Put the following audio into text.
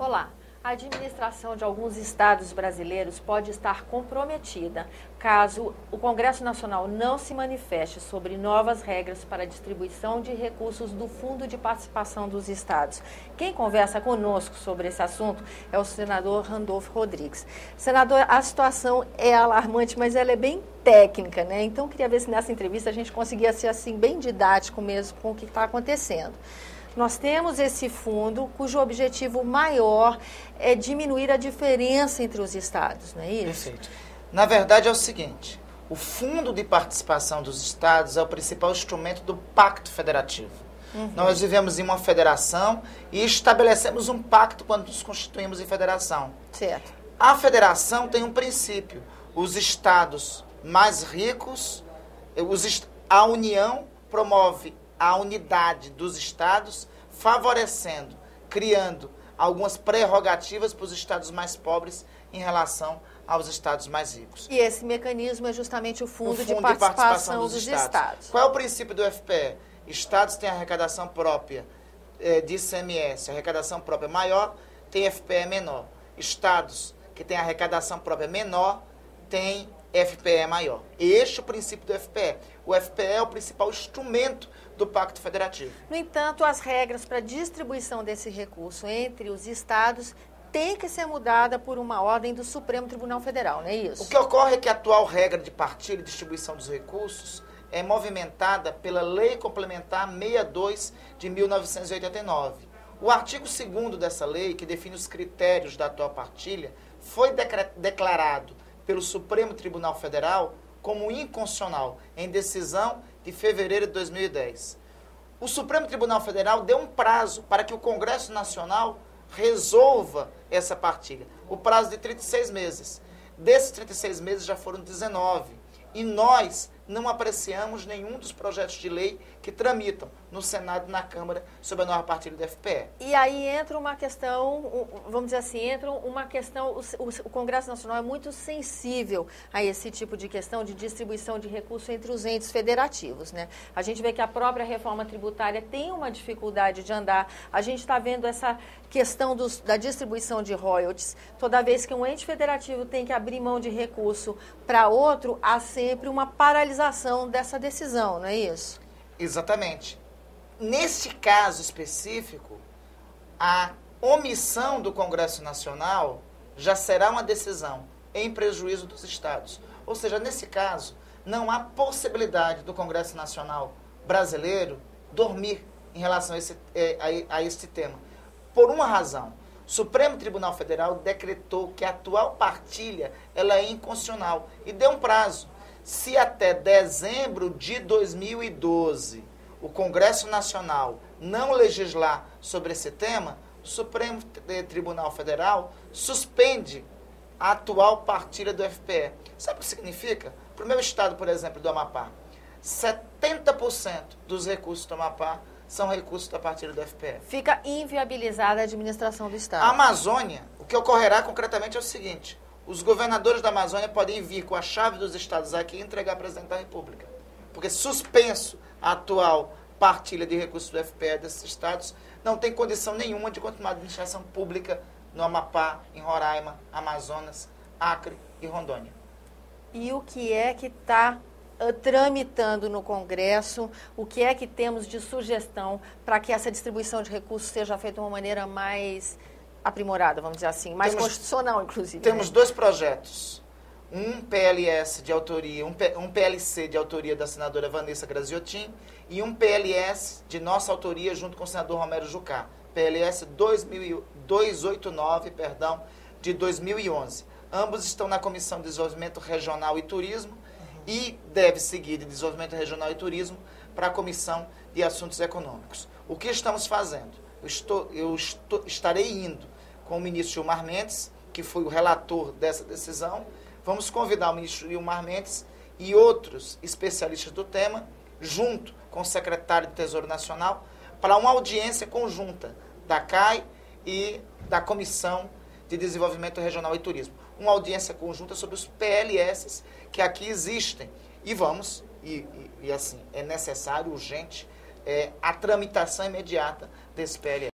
Olá, a administração de alguns estados brasileiros pode estar comprometida caso o Congresso Nacional não se manifeste sobre novas regras para a distribuição de recursos do Fundo de Participação dos Estados. Quem conversa conosco sobre esse assunto é o senador Randolfo Rodrigues. Senador, a situação é alarmante, mas ela é bem técnica, né? Então, queria ver se nessa entrevista a gente conseguia ser assim bem didático mesmo com o que está acontecendo. Nós temos esse fundo cujo objetivo maior é diminuir a diferença entre os estados, não é isso? Perfeito. Na verdade é o seguinte, o Fundo de Participação dos Estados é o principal instrumento do Pacto Federativo. Nós vivemos em uma federação e estabelecemos um pacto quando nos constituímos em federação. Certo. A federação tem um princípio, os estados mais ricos, a União promove a unidade dos estados, favorecendo, criando algumas prerrogativas para os estados mais pobres em relação aos estados mais ricos. E esse mecanismo é justamente o Fundo de Participação dos Estados. Qual é o princípio do FPE? Estados têm arrecadação própria de ICMS, arrecadação própria maior, tem FPE menor. Estados que têm arrecadação própria menor, têm FPE maior. Este é o princípio do FPE. O FPE é o principal instrumento do Pacto Federativo. No entanto, as regras para a distribuição desse recurso entre os estados têm que ser mudadas por uma ordem do Supremo Tribunal Federal, não é isso? O que ocorre é que a atual regra de partilha e distribuição dos recursos é movimentada pela Lei Complementar 62 de 1989. O artigo 2º dessa lei, que define os critérios da atual partilha, foi declarado pelo Supremo Tribunal Federal como inconstitucional, em decisão de fevereiro de 2010. O Supremo Tribunal Federal deu um prazo para que o Congresso Nacional resolva essa partilha. O prazo de 36 meses. Desses 36 meses já foram 19. E nós não apreciamos nenhum dos projetos de lei que tramitam no Senado e na Câmara sobre a nova partilha do FPE. E aí entra uma questão, vamos dizer assim, o Congresso Nacional é muito sensível a esse tipo de questão de distribuição de recursos entre os entes federativos, né? A gente vê que a própria reforma tributária tem uma dificuldade de andar. A gente está vendo essa questão da distribuição de royalties. Toda vez que um ente federativo tem que abrir mão de recurso para outro, há sempre uma paralisação dessa decisão, não é isso? Exatamente. Neste caso específico, a omissão do Congresso Nacional já será uma decisão em prejuízo dos estados. Ou seja, nesse caso, não há possibilidade do Congresso Nacional brasileiro dormir em relação a este tema. Por uma razão, o Supremo Tribunal Federal decretou que a atual partilha ela é inconstitucional e deu um prazo. Se até dezembro de 2012 o Congresso Nacional não legislar sobre esse tema, o Supremo Tribunal Federal suspende a atual partilha do FPE. Sabe o que significa? Para o meu estado, por exemplo, do Amapá, 70% dos recursos do Amapá são recursos da partilha do FPE. Fica inviabilizada a administração do estado. A Amazônia, o que ocorrerá concretamente é o seguinte: os governadores da Amazônia podem vir com a chave dos estados aqui e entregar ao presidente da República. Porque suspenso a atual partilha de recursos do FPE desses estados, não tem condição nenhuma de continuar a administração pública no Amapá, em Roraima, Amazonas, Acre e Rondônia. E o que é que está tramitando no Congresso? O que é que temos de sugestão para que essa distribuição de recursos seja feita de uma maneira mais aprimorada, vamos dizer assim, mais constitucional, inclusive? Temos dois projetos. Um PLS de autoria, um PLC de autoria da senadora Vanessa Graziotin e um PLS de nossa autoria junto com o senador Romero Jucá. PLS 289, de 2011. Ambos estão na Comissão de Desenvolvimento Regional e Turismo e deve seguir de Desenvolvimento Regional e Turismo para a Comissão de Assuntos Econômicos. O que estamos fazendo? Eu estarei indo com o ministro Gilmar Mendes, que foi o relator dessa decisão. Vamos convidar o ministro Gilmar Mendes e outros especialistas do tema, junto com o secretário do Tesouro Nacional, para uma audiência conjunta da CAI e da Comissão de Desenvolvimento Regional e Turismo. Uma audiência conjunta sobre os PLS que aqui existem. E vamos, assim, é necessário, urgente, a tramitação imediata desse PLS.